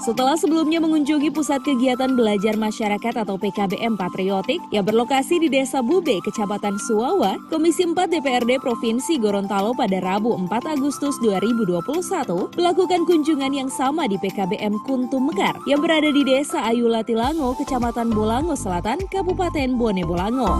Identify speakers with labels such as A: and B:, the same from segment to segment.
A: Setelah sebelumnya mengunjungi Pusat Kegiatan Belajar Masyarakat atau PKBM Patriotik yang berlokasi di Desa Bube, Kecamatan Suwawa, Komisi 4 DPRD Provinsi Gorontalo pada Rabu 4 Agustus 2021 melakukan kunjungan yang sama di PKBM Kuntum Mekar yang berada di Desa Ayulatilango, Kecamatan Bolango Selatan, Kabupaten Bone Bolango.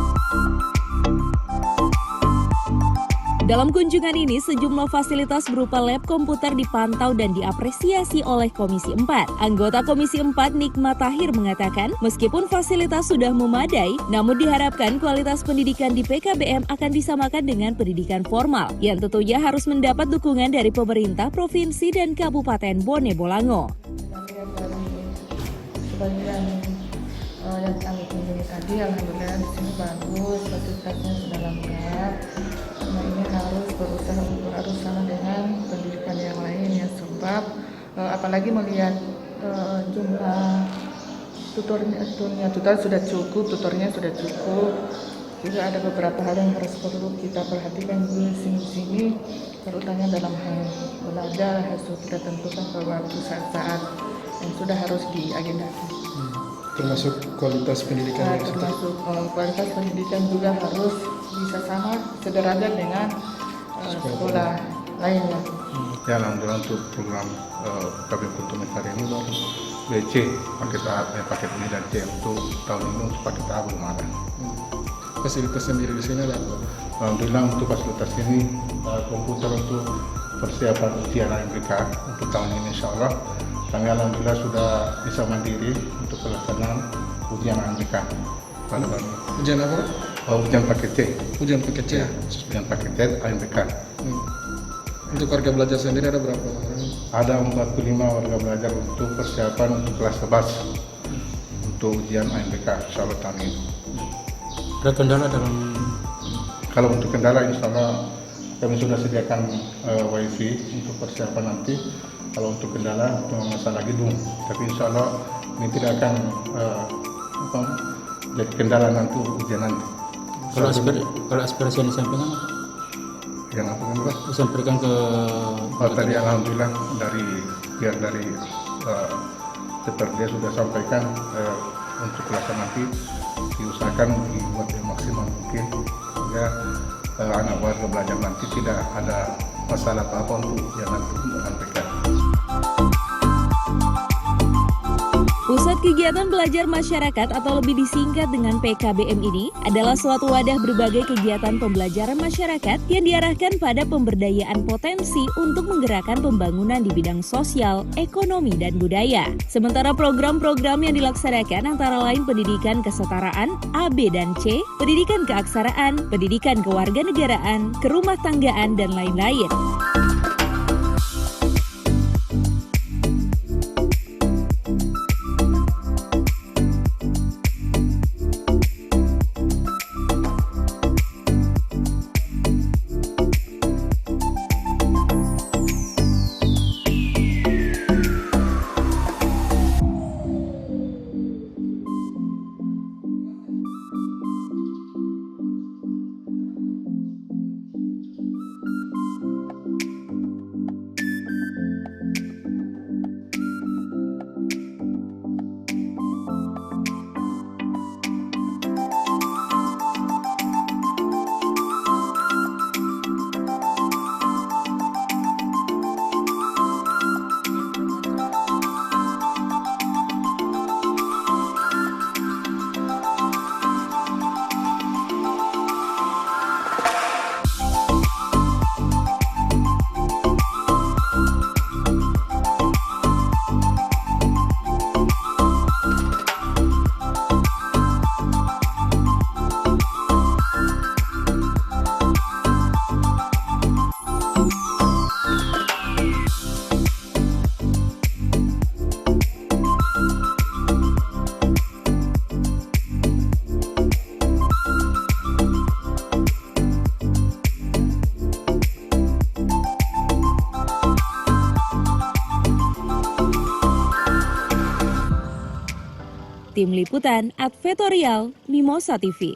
A: Dalam kunjungan ini, sejumlah fasilitas berupa lab komputer dipantau dan diapresiasi oleh Komisi 4. Anggota Komisi 4 Nikma Tahir mengatakan, meskipun fasilitas sudah memadai, namun diharapkan kualitas pendidikan di PKBM akan disamakan dengan pendidikan formal, yang tentunya harus mendapat dukungan dari pemerintah provinsi dan Kabupaten Bone Bolango.
B: Sebagian yang kami kunjungi tadi, alhamdulillah di sini bagus, fasilitasnya sudah lengkap. Nah, ini harus berusaha dengan pendidikan yang lain ya, sebab apalagi melihat jumlah tutornya sudah cukup, tutornya sudah cukup. Juga ada beberapa hal yang perlu kita perhatikan di sini, terutama dalam hal belajar harus kita tentukan pada waktu saat yang sudah harus diagendakan.
C: Termasuk kualitas pendidikan.
B: Termasuk kualitas pendidikan juga harus bisa sama sederajat dengan sekolah lainnya.
D: Ya, alhamdulillah untuk program PKBM Kuntum Mekar ini baru BC paket B dan C untuk tahun ini, untuk paket A belum ada.
C: Fasilitas sendiri di sini ada apa?
D: Alhamdulillah untuk fasilitas ini komputer untuk persiapan ujian AMPK untuk tahun ini, insya Allah kami alhamdulillah sudah bisa mandiri untuk pelaksanaan ujian AMPK pada kami.
C: Ujian apa?
D: Ujian paket C.
C: Ujian paket C.
D: Ya, ujian paket C AMPK.
C: Untuk warga belajar sendiri ada berapa orang?
D: Ada 45 warga belajar untuk persiapan untuk kelas 11 untuk ujian AMPK insya Allah tahun ini.
E: Ada kendala dalam?
D: Kalau untuk kendala insya Allah kami sudah sediakan wifi untuk persiapan nanti. Kalau untuk kendala cuma masalah gedung, tapi insya Allah ini tidak akan jadi kendala nanti ujian nanti.
E: Kalau aspirasi yang disampaikan apa?
D: Yang apa kan Pak?
E: Disampaikan ke
D: Tadi alhamdulillah dari pihak dari DPRD sudah sampaikan untuk pelaksanaan nanti diusahakan dibuat yang maksimal mungkin sehingga anak warga belajar nanti tidak ada masalah apa-apa untuk yang nanti disampaikan.
A: Pusat Kegiatan Belajar Masyarakat atau lebih disingkat dengan PKBM ini adalah suatu wadah berbagai kegiatan pembelajaran masyarakat yang diarahkan pada pemberdayaan potensi untuk menggerakkan pembangunan di bidang sosial, ekonomi, dan budaya. Sementara program-program yang dilaksanakan antara lain pendidikan kesetaraan A, B, dan C, pendidikan keaksaraan, pendidikan kewarganegaraan, kerumah tanggaan, dan lain-lain. Tim Liputan Advertorial Mimosa TV.